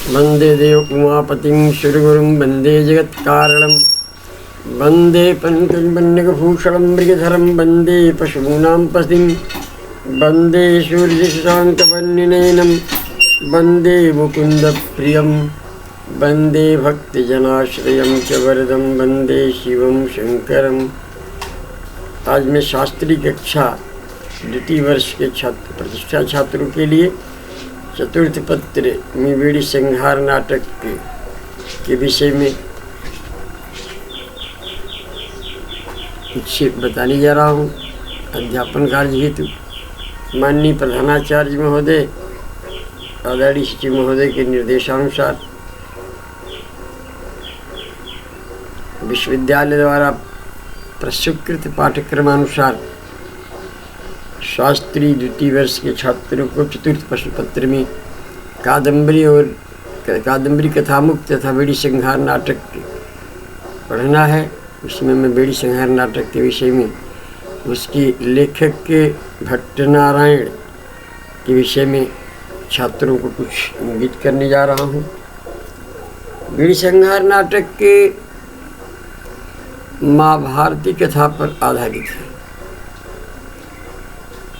वंदे देव उमापतिं सुरगुरुं वंदे जगत्कारणं वंदे पंकजवन्यभूषणं मृगधरं वंदे पशूनां पतिं वंदे सूर्यशशाङ्कवर्णनयनं वंदे मुकुन्दप्रियं वंदे भक्तजनाश्रयं च वरदं वंदे शिवं शंकरम्। आज मैं शास्त्री कक्षा द्वितीय वर्ष के छात्र प्रतिष्ठा छात्रों के लिए चतुर्थ पत्र में बीड़ी संहार नाटक के विषय में कुछ बताने जा रहा हूँ। अध्यापन कार्य हेतु माननीय प्रधानाचार्य महोदय आदरणीय सचिव महोदय के निर्देशानुसार विश्वविद्यालय द्वारा प्रस्वीकृत पाठ्यक्रमानुसार शास्त्री द्वितीय वर्ष के छात्रों को चतुर्थ प्रश्न पत्र में कादम्बरी कथामुक्त तथा बीड़ी संहार नाटक पढ़ना है। उसमें मैं बीड़ी संहार नाटक के विषय में उसकी लेखक के भट्टनारायण के विषय में छात्रों को कुछ इंगित करने जा रहा हूँ। बीड़ी संहार नाटक के महाभारती कथा पर आधारित है।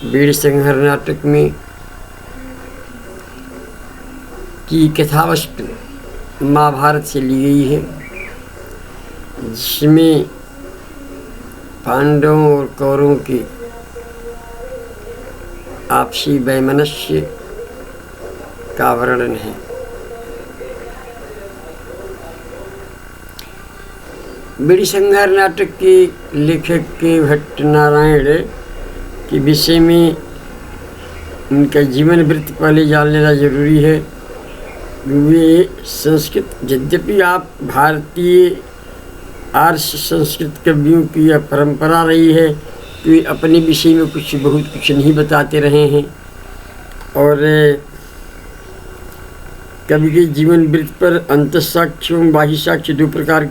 बीड़ी संहार नाटक में की कथावस्तु महाभारत से ली गई है, जिसमें पांडवों और कौरवों की आपसी वैमनस्य का वर्णन है। बीड़ी संहार नाटक के लेखक के भट्टनारायण के विषय में उनका जीवन वृत्त पहले जान लेना जरूरी है। वे संस्कृत, यद्यपि आप भारतीय आर्य संस्कृत कवियों की यह परंपरा रही है कि वे अपने विषय में बहुत कुछ नहीं बताते रहे हैं और कवि के जीवन वृत्त पर अंतःसाक्ष्य एवं बाह्य साक्ष्य दो प्रकार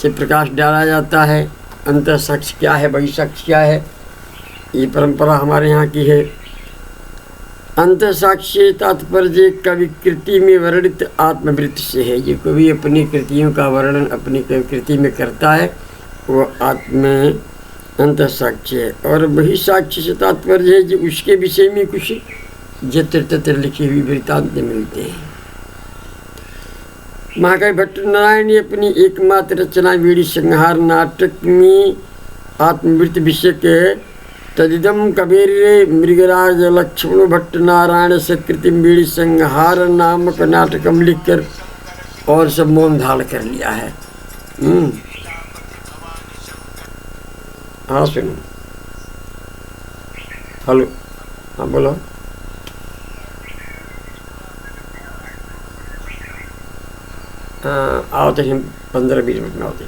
से प्रकाश डाला जाता है। अंतःसाक्ष्य क्या है, बाह्य साक्ष्य क्या है, ये परंपरा हमारे यहाँ की है। अंतःसाक्ष्य तात्पर्य कवि कृति में वर्णित आत्मवृत्ति से है। जो कवि अपनी कृतियों का वर्णन अपनी कृति में करता है वो अंतःसाक्ष्य है। और बाह्य साक्ष्य से तात्पर्य है जो उसके विषय में कुछ जत्र तत्र लिखी हुई वृत्तांत मिलते हैं। महाकवि भट्टनारायण ने अपनी एकमात्र रचना बीड़ी संहार नाटक में आत्मवृत्ति विषय के तदिदम कबीर मृगराज लक्ष्मण भट्टनारायण सकृतिम बीड़ी संहार नामक नाटकम लिखकर और सब मौन धारण कर लिया है। हाँ सुनो, हेलो, हाँ बोलो। आओ तो 15-20 मिनट में आओ तो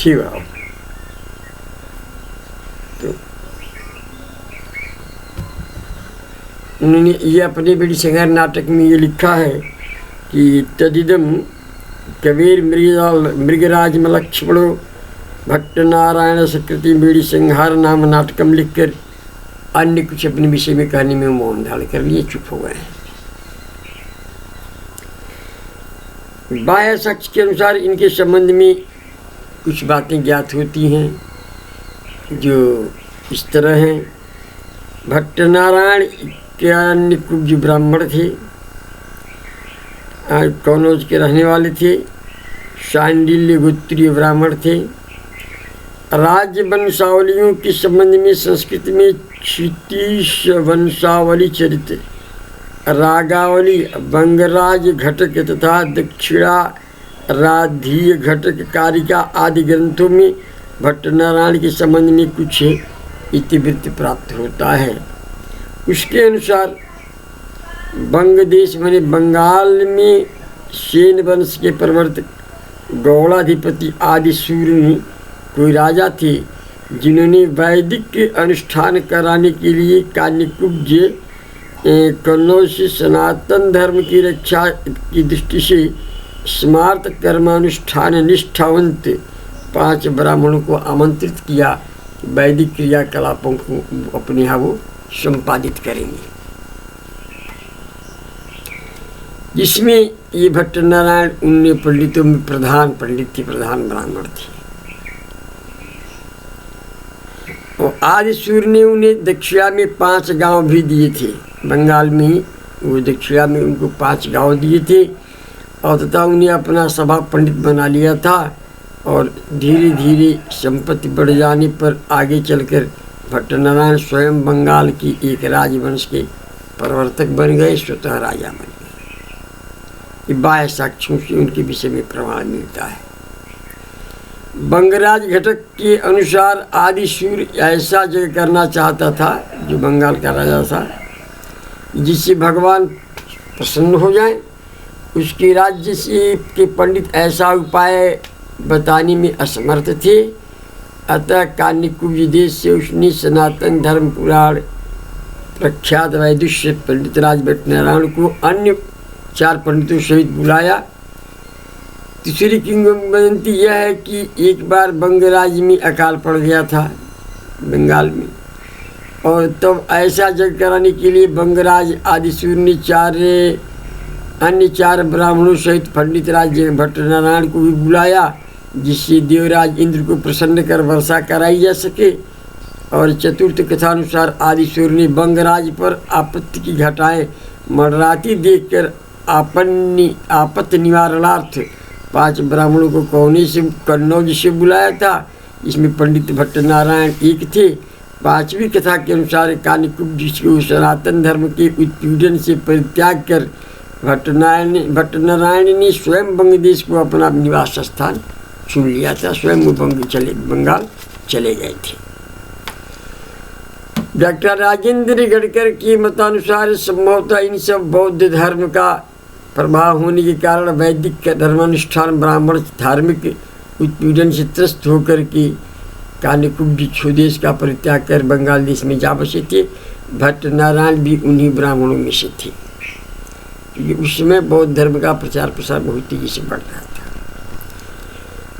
ठीक है। आओ तो उन्होंने ये अपने बीड़ी संहार नाटक में ये लिखा है कि तदिदम कबीर मृगराज लक्ष्मणो भट्टनारायण सकृति बीड़ी संहार नाम नाटकम लिखकर अन्य कुछ अपने विषय में कहने में मौन धारण कर लिए, चुप हो गए हैं। बाह्य साक्ष्य के अनुसार इनके संबंध में कुछ बातें ज्ञात होती हैं जो इस तरह हैं। भट्टनारायण के अन्य कुब्ज ब्राह्मण थे, कनौज के रहने वाले थे, शांडिल्य गोत्रीय ब्राह्मण थे। राज्य वंशावलियों के संबंध में संस्कृत में क्षितीश वंशावली चरित्र, रागावली, बंगराज घटक तथा दक्षिणा राधीय घटक कारिका आदि ग्रंथों में भट्टनारायण के संबंध में कुछ इतिवृत्त प्राप्त होता है। उसके अनुसार बंग देश माने बंगाल में सेन वंश के प्रवर्तक गौड़ाधिपति आदि सूर्य में कोई राजा थे जिन्होंने वैदिक अनुष्ठान कराने के लिए कान्यकुब्ज कन्नौज से सनातन धर्म की रक्षा की दृष्टि से स्मार्त कर्मानुष्ठान निष्ठावंत 5 ब्राह्मणों को आमंत्रित किया। वैदिक क्रियाकलापों को अपने यहाँ वो संपादित करेंगे। जिसमें ये भट्ट नारायण 19 पंडितों में प्रधान पंडित थे, प्रधान ब्राह्मण थे। और आदि सूर्य ने उन्हें दक्षिणा में 5 गांव भी दिए थे। बंगाल में ही वो दक्षिणा में उनको 5 गांव दिए थे और तथा उन्हें अपना सभा पंडित बना लिया था। और धीरे धीरे संपत्ति बढ़ जाने पर आगे चलकर भट्ट नारायण स्वयं बंगाल की एक राजवंश के प्रवर्तक बन गए, स्वतः राजा बन गए। बाह्य साक्ष्यों से उनके विषय में प्रमाण मिलता है। बंगराज घटक के अनुसार आदि सूर्य ऐसा जग करना चाहता था, जो बंगाल का राजा था, जिससे भगवान प्रसन्न हो जाए। उसके राज्य से के पंडित ऐसा उपाय बताने में असमर्थ थे। अतः कान्यकुब्ज देश से उसने सनातन धर्म पुराण प्रख्यात वैदुष्य पंडित राज भट्ट नारायण को अन्य 4 पंडितों सहित बुलाया। तीसरी किंवदंती यह है कि एक बार बंगराज में अकाल पड़ गया था, बंगाल में, और तब ऐसा जग कराने के लिए बंगराज आदिसूर्य ने अन्य 4 ब्राह्मणों सहित पंडित राज भट्ट नारायण को भी बुलाया, जिससे देवराज इंद्र को प्रसन्न कर वर्षा कराई जा सके। और चतुर्थ कथानुसार आदिसूर्य ने बंगराज पर आपत्ति की घटाएं मंडराती देखकर आपत्ति निवारणार्थ 5 ब्राह्मणों को कन्नौज से बुलाया था, जिसमें पंडित भट्ट नारायण एक थे। 5वीं कथा के अनुसार कान्यकुब्ज को सनातन धर्म के उत्पीड़न से परित्याग कर भट्ट नारायण ने स्वयं बंग देश को अपना निवास स्थान चुन लिया था। स्वयं वो बंगाल चले गए थे। डॉक्टर राजेंद्र गडकर के मतानुसार संभवतः इन सब बौद्ध धर्म का प्रभाव होने के कारण वैदिक धर्मानुष्ठान ब्राह्मण धार्मिक उत्पीड़न से त्रस्त होकर के कान्यकुब्ज स्वदेश का परित्याग कर बंगाल देश में जा बसे थे। भट्ट नारायण भी उन्हीं ब्राह्मणों में से थे, क्योंकि उस समय बौद्ध धर्म का प्रचार प्रसार बहुत तेजी से बढ़ रहा था।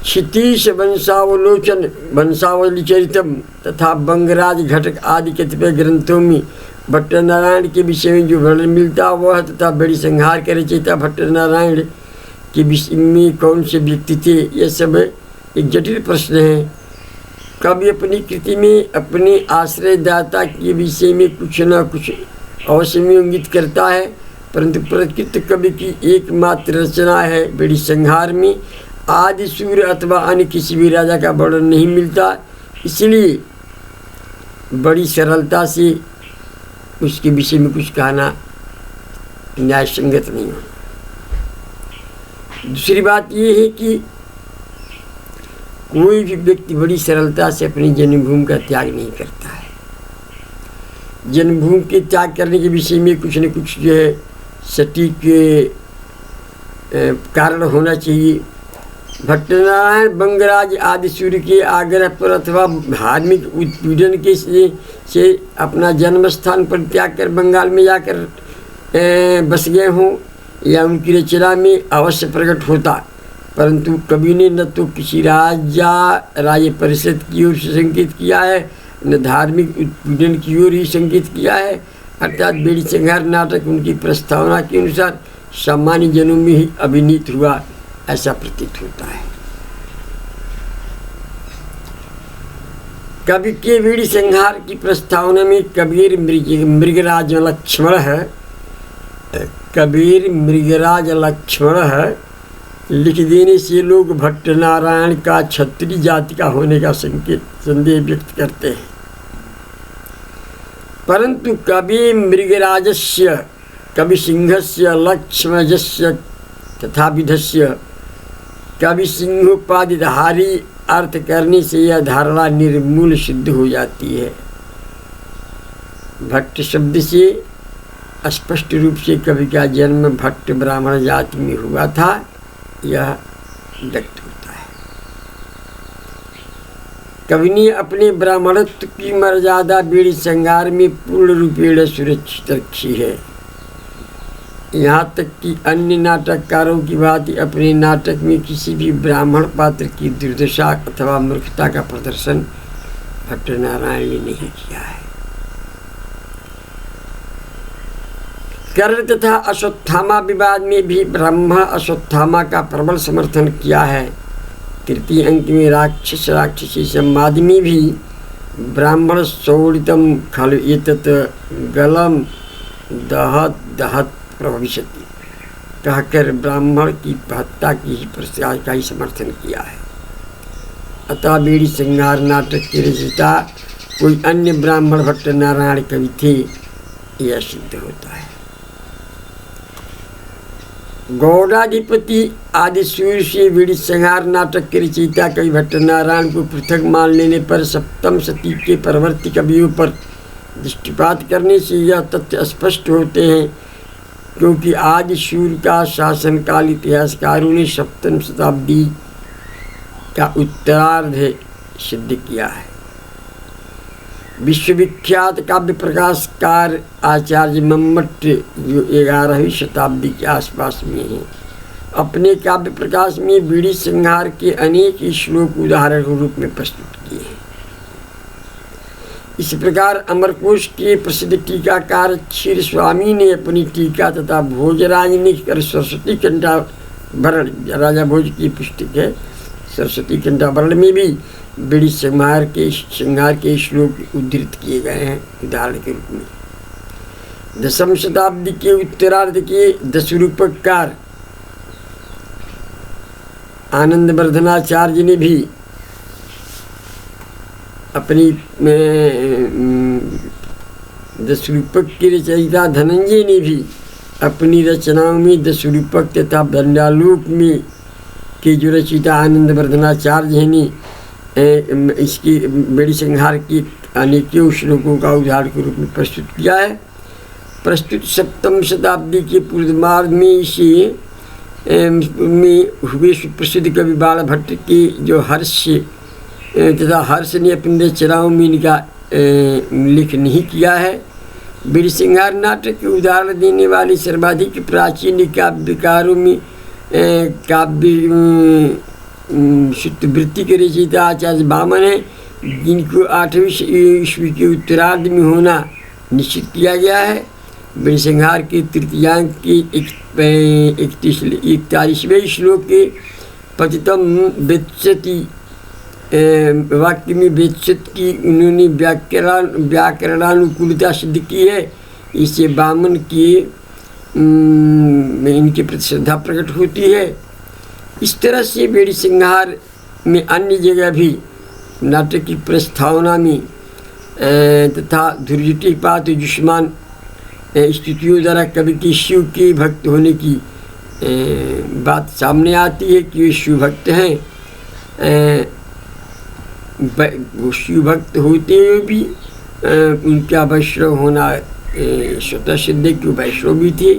क्षितीश वंशावली चरितम तथा बंगराज घटक आदि कतिपय ग्रंथों में भट्ट नारायण के विषय में जो वर्णन मिलता वह तथा बड़ी संहार के रचयिता भट्ट नारायण के विषय में कौन से व्यक्ति थे, यह सब एक जटिल प्रश्न है। कवि अपनी कृति में अपने आश्रयदाता के विषय में कुछ न कुछ अवश्य में इंगित करता है, परंतु प्रकृत कवि की एकमात्र रचना है बड़ी संहार में आदि सूर्य अथवा अन्य किसी भी राजा का वर्णन नहीं मिलता। इसलिए बड़ी सरलता से उसके विषय में कुछ कहना न्याय संगत नहीं हो। दूसरी बात यह है कि कोई भी व्यक्ति बड़ी सरलता से अपनी जन्मभूमि का त्याग नहीं करता है। जन्मभूमि के त्याग करने के विषय में कुछ न कुछ जो है सटीक कारण होना चाहिए। भट्ट नारायण बंगराज आदि सूर्य के आग्रह पर अथवा धार्मिक उत्पीड़न के से अपना जन्म स्थान पर त्याग कर बंगाल में जाकर बस गए हों, या उनकी रचना में अवश्य प्रकट होता, परंतु कवि ने न तो किसी राज्य परिषद की ओर से संकेत किया है, न धार्मिक उत्पीड़न की ओर ही संकेत किया है। अर्थात बेड़ी संहार नाटक उनकी प्रस्तावना के अनुसार सामान्य जनों में ही अभिनीत हुआ, ऐसा प्रतीत होता है। कवि के बेड़ी संहार की प्रस्तावना में कबीर मृगराज लक्ष्मण लिख देने से लोग भट्ट नारायण का क्षत्रिय जाति का होने का संदेह व्यक्त करते हैं, परंतु कवि मृगराजस्य कवि सिंहस्य लक्ष्मणस्य तथा विधस्य कवि सिंहोपाधिधारी अर्थ करने से यह धारणा निर्मूल सिद्ध हो जाती है। भट्ट शब्द से स्पष्ट रूप से कवि का जन्म भट्ट ब्राह्मण जाति में हुआ था, यह व्यक्त होता है। कवि ने अपने ब्राह्मणत्व की मर्यादा बेड़ी संहार में पूर्ण रूपेण सुरक्षित रखी है। यहाँ तक कि अन्य नाटककारों की भांति अपने नाटक में किसी भी ब्राह्मण पात्र की दुर्दशा अथवा मूर्खता का प्रदर्शन भट्ट नारायण ने नहीं किया है। कर्ण तथा अश्वत्थामा विवाद में भी ब्रह्मा अश्वत्थामा का प्रबल समर्थन किया है। तृतीय अंक में राक्षस राक्षसी संवाद में भी ब्राह्मण शोणितम खलु एतत् गलम दहत दहत प्रभविष्यति कहकर ब्राह्मण की हत्या की ही प्रसाद का ही समर्थन किया है। अतः बीड़ी श्रृंगार नाटक के रचयिता कोई अन्य ब्राह्मण भट्ट नारायण कवि थे यह सिद्ध होता है। गौड़ाधिपति आदि सूर्य से बीड़ी संहार नाटक के रचयिता कवि भट्ट नारायण को पृथक मान लेने पर सप्तम शती के परवर्ती कवियों पर दृष्टिपात करने से यह तथ्य स्पष्ट होते हैं, क्योंकि आदि सूर्य का शासनकाल इतिहासकारों ने सप्तम शताब्दी का उत्तरार्ध सिद्ध किया है। विश्वविख्यात काव्य प्रकाशकार आचार्य मम्मट जो 11वीं शताब्दी के आसपास में हैं, अपने काव्य प्रकाश में बीड़ी संहार के अनेक श्लोक उदाहरण के रूप में प्रस्तुत किए हैं। इस प्रकार अमरकोश के प्रसिद्ध टीकाकार क्षीर स्वामी ने अपनी टीका तथा भोजराज ने कर सरस्वती कंठाभरण, राजा भोज की पुस्तक है सरस्वती कंठाभरण में भी बीड़ी संहार के श्लोक उद्धृत किए गए हैं उदाहरण के रूप में। दसम शताब्दी के उत्तरार्ध के दशरूपकार आनंद वर्धनाचार्य ने भी अपनी दशरूपक के रचयिता धनंजय ने भी अपनी रचनाओं में दशरूपक तथा बंडालोक में के जो रचयिता आनंद वर्धनाचार्य ने इसकी बीड़ी संहार की अनेकों श्लोकों का उदाहरण के रूप में प्रस्तुत किया है। प्रस्तुत सप्तम शताब्दी के पूर्वार्ध में इसे में हुए सुप्रसिद्ध कवि बाल भट्ट के जो हर्ष तथा हर्ष ने अपने रचनाओं में इनका उल्लेख नहीं किया है। बीड़ी संहार नाटक के उदाहरण देने वाले सर्वाधिक प्राचीन काव्यकारों में काव्य शुद्धवृत्ति के रचयिता आचार्य वामन है, जिनको 8वीं ईस्वी के उत्तरार्ध में होना निश्चित किया गया है। बीड़ी संहार के तृतीयांक के 41वें श्लोक के पतितम वेत्स्यति वाक्य में वेत्स्यत की उन्होंने व्याकरणानुकूलता सिद्ध की है। इससे वामन की इनके प्रति श्रद्धा प्रकट होती है। इस तरह से बीड़ी संहार में अन्य जगह भी नाटक की प्रस्तावना में तथा धुर्जटिपात जुष्मान स्तुतियों द्वारा कवि की शिव के भक्त होने की बात सामने आती है कि वे शिव भक्त हैं। वो शिव भक्त होते हुए भी उनका वैष्णव होना स्वतः सिद्ध है कि वैष्णव भी थे।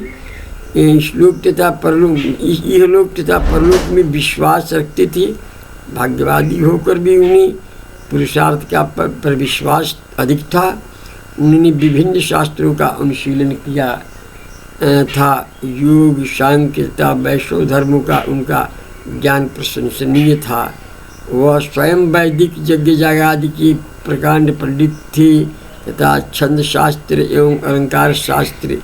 श्लोक तथा परलोक इहलोक तथा परलोक में विश्वास रखते थे। भाग्यवादी होकर भी उन्हें पुरुषार्थ का पर विश्वास अधिक था। उन्होंने विभिन्न शास्त्रों का अनुशीलन किया था। योग सांख्य तथा वैष्णव धर्मों का उनका ज्ञान प्रशंसनीय था। वह स्वयं वैदिक यज्ञ यागादि के प्रकांड पंडित थे तथा छंद शास्त्र एवं अलंकार शास्त्र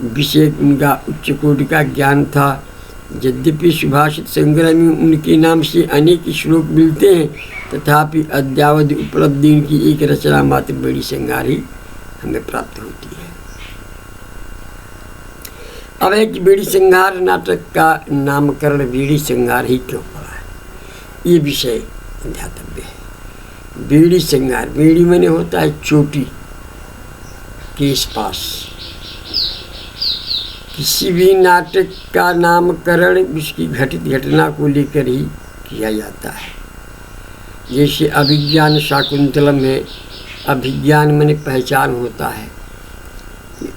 विषय उनका उच्च कोटि का ज्ञान था। यद्यपि सुभाषित संग्रह में उनके नाम से अनेक श्लोक मिलते हैं, तथापि अद्यावधि उपलब्धि उनकी एक रचना मात्र बीड़ी संहार ही हमें प्राप्त होती है। अब एक बीड़ी संहार नाटक का नामकरण बीड़ी संहार ही क्यों पड़ा है, ये विषय ध्यातव्य है। बीड़ी संहार, बीड़ी मैंने होता है चोटी के पास। किसी भी नाटक का नामकरण उसकी घटित घटना को लेकर ही किया जाता है। जैसे अभिज्ञान शाकुंतलम है, अभिज्ञान माने पहचान होता है।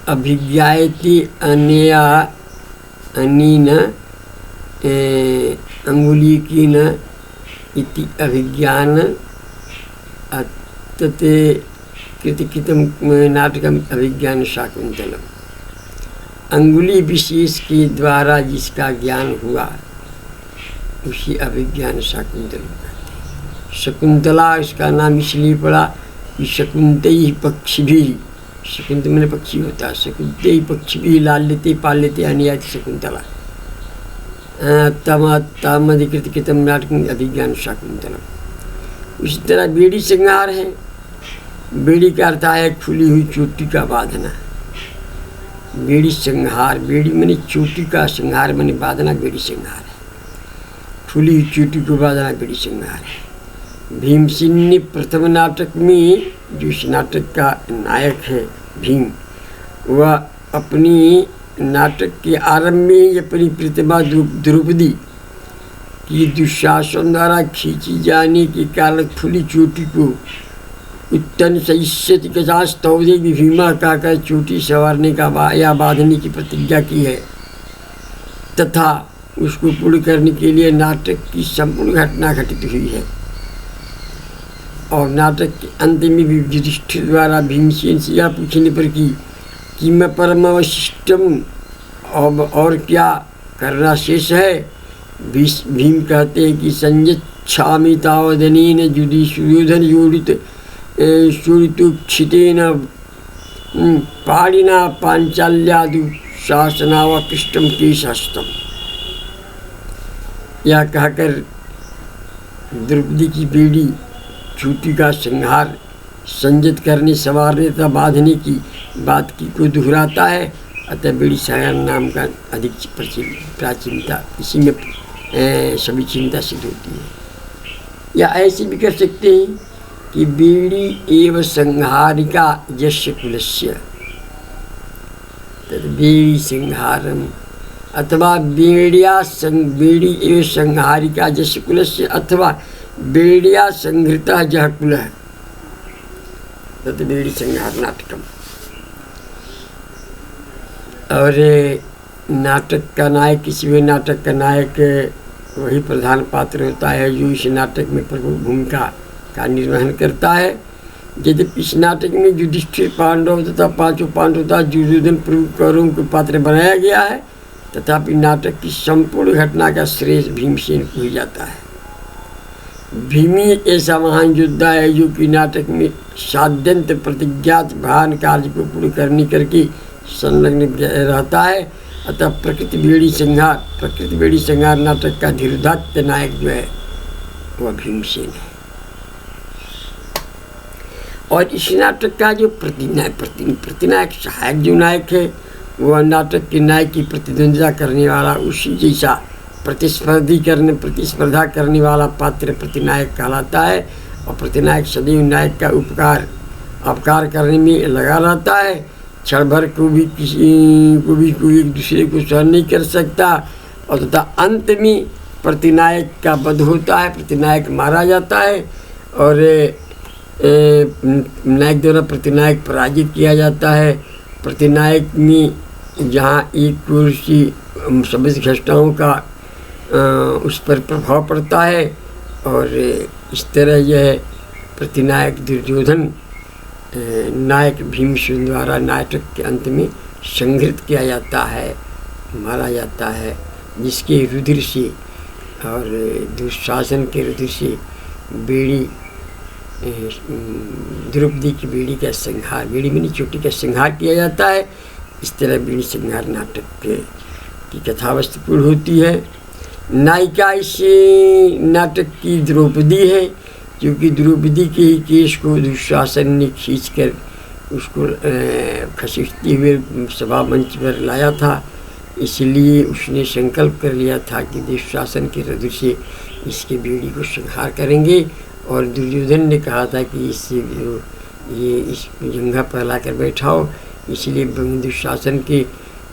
अभिज्ञायति अनया अनीन अंगुली की न इति अभिज्ञान तते कृतिकृतम नाटकम अभिज्ञान शाकुंतलम। अंगुली विशेष के द्वारा जिसका ज्ञान हुआ उसी अभिज्ञान शाकुंतलम कहते हैं। शकुंतला इसका नाम इसलिए पड़ा कि शकुंतई पक्षी भी शकुंत मैंने पक्षी होता है, शकुंते ही पक्षी भी लाल लेते पाल लेते अनियाति शकुंतला तमाधिकृत कृतम नाटक अभिज्ञान शकुंतलम। उसी तरह बेड़ी श्रृंगार है। बेड़ी का अर्थ है खुली हुई चोटी का बांधना। बेड़ी श्रृंगार, बेड़ी मैंने चोटी का, श्रृंगार मैंने बांधना, बेड़ी श्रृंगार है। खुली हुई चोटी को बांधना बेड़ी श्रृंगार है। भीमसेन ने प्रथम नाटक में, जो इस नाटक का नायक है भीम, वह अपनी नाटक के आरंभ में ही अपनी प्रतिमा द्रौपदी की दुशासन द्वारा खींची जाने के कारण खुली चोटी को उत्तन सहिष्यति के साथ स्तौदे भीमा कहकर चोटी संवारने का या बांधने की प्रतिज्ञा की है, तथा उसको पूर्ण करने के लिए नाटक की संपूर्ण घटना घटित हुई है। और नाटक के अंत में भी युधिष्ठिर द्वारा भीमसेन से यह पूछने पर कि मैं परमावशिष्टम और क्या करना शेष है। भीम कहते हैं कि संयच्छामि तावदनेन युधि सुयोधन शोणितुक्षितेन पाणिना पांचाल्यादु शासनावकृष्टम केशहस्तम। यह कहकर द्रौपदी की बेड़ी चोटी का श्रृंगार संयत करने, संवारने तथा बांधने की बात की को दोहराता है। अतः बेड़ी श्रृंगार नाम का अधिक प्राचीनता, इसी में सभी चिंता सिद्ध होती है। या ऐसे भी कर सकते हैं कि बेड़ी एवं संहारिका यस्य कुलस्य तद बेड़ी संहारम, अथवा बेड़ी एवं संहारिका यस्य कुलस्य, अथवा बेड़िया संहृता जह कुल है तद बेड़ी संहार नाटकम। और नाटक का नायक, किसी भी नाटक का नायक वही प्रधान पात्र होता है जो इस नाटक में प्रमुख भूमिका का निर्वहन करता है। यद्यपि इस नाटक में युधिष्ठिर, पांडव तथा पांचों पांडव तथा दुर्योधन प्रमुख कौरवों को पात्र बनाया गया है, तथापि नाटक की संपूर्ण घटना का श्रेय भीमसेन को ही जाता है। भीमी ऐसा महान योद्धा है जो कि नाटक में साध्यंत प्रतिज्ञात भान कार्य को पूर्ण करने करके संलग्न रहता है। अतः प्रकृति बेड़ी संहार नाटक का धीरोदात्त नायक जो है वह भीमसेन है। और इस नाटक का जो प्रतिनायक सहायक जो नायक है, वह नाटक के नायक की प्रतिद्वंदिता करने वाला, उसी जैसा प्रतिस्पर्धा करने वाला पात्र प्रतिनायक कहलाता है। और प्रतिनायक सदैव नायक का अपकार करने में लगा रहता है। क्षण भर को भी कोई एक दूसरे को सहन नहीं कर सकता। और तथा अंत में प्रतिनायक का वध होता है, प्रतिनायक मारा जाता है और नायक द्वारा प्रतिनायक पराजित किया जाता है। प्रतिनायक में जहाँ एक कुर्सी सभी घटनाओं का उस पर प्रभाव पड़ता है, और इस तरह यह प्रतिनायक दुर्योधन नायक भीमसेन द्वारा नाटक के अंत में संहृत किया जाता है, मारा जाता है, जिसके रुधिर से और दुशासन के रुधिर से बेड़ी द्रौपदी की बेड़ी का संहार, बेड़ी में चोटी का संहार किया जाता है। इस तरह बेड़ी संहार नाटक की कथावस्तु पूर्ण होती है। नायिका इस नाटक की द्रौपदी है, क्योंकि द्रौपदी के ही केश को दुशासन ने खींचकर उसको खसीटते हुए सभा मंच पर लाया था। इसलिए उसने संकल्प कर लिया था कि दुशासन के रुधिर से इसके बेड़ी को संहार करेंगे। और दुर्योधन ने कहा था कि इससे इस जंघा पर लाकर बैठाओ, इसलिए दुशासन के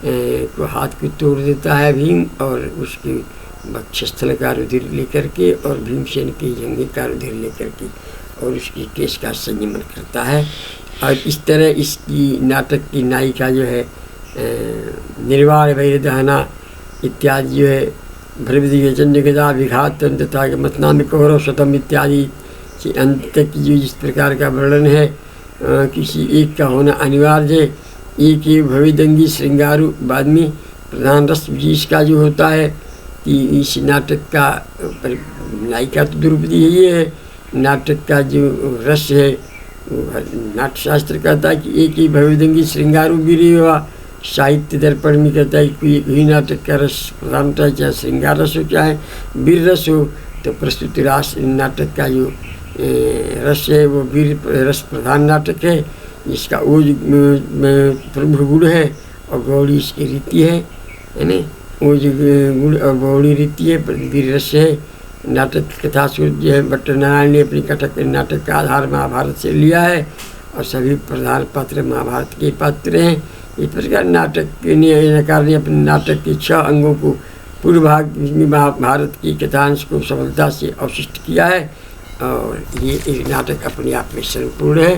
को हाथ को तोड़ देता है भीम, और उसके वक्षस्थल का रुधिर लेकर के और भीमसेन के जंघे का रुधिर लेकर के और उसकी केश का संयमन करता है। और इस तरह इसकी नाटक की नायिका जो है निर्वाण वैरदहना इत्यादि जो है भ्रविदिगजन्य गदा विघात तथा मतनाम कौरव शतम इत्यादि के अंत तक जो जिस प्रकार का वर्णन है किसी एक का होना अनिवार्य है। एक ही भविदंगी श्रृंगारु बाद में प्रधान रस जिसका जो होता है कि इस नाटक का नायिका तो द्रौपदी ही है, नाटक का जो रस है नाट्यशास्त्र कहता है कि एक ही भवेदंगी श्रृंगारो गिरी हुआ। साहित्य दर्पण में कहता है कि कोई नाटक का रस प्रधान होता है, चाहे श्रृंगार रस हो चाहे वीर रस हो। तो प्रस्तुति रास नाटक का जो रस है वो वीर रस प्रधान नाटक है, जिसका ओज प्रमुख गुण है और गौड़ी इसकी रीति है ना। ओज गुण और गौड़ी रीति है, वीर रस है। नाटक कथा सूत्र जो है भट्ट नारायण ने अपनी कथक नाटक का आधार महाभारत से लिया है और सभी प्रधान पात्र महाभारत के पात्र हैं। इस प्रकार नाटक नकार ने अपने नाटक के 6 अंगों को पूर्व भाग में महाभारत की कथांश को सफलता से अवशिष्ट किया है और ये एक नाटक अपने आप में संपूर्ण है।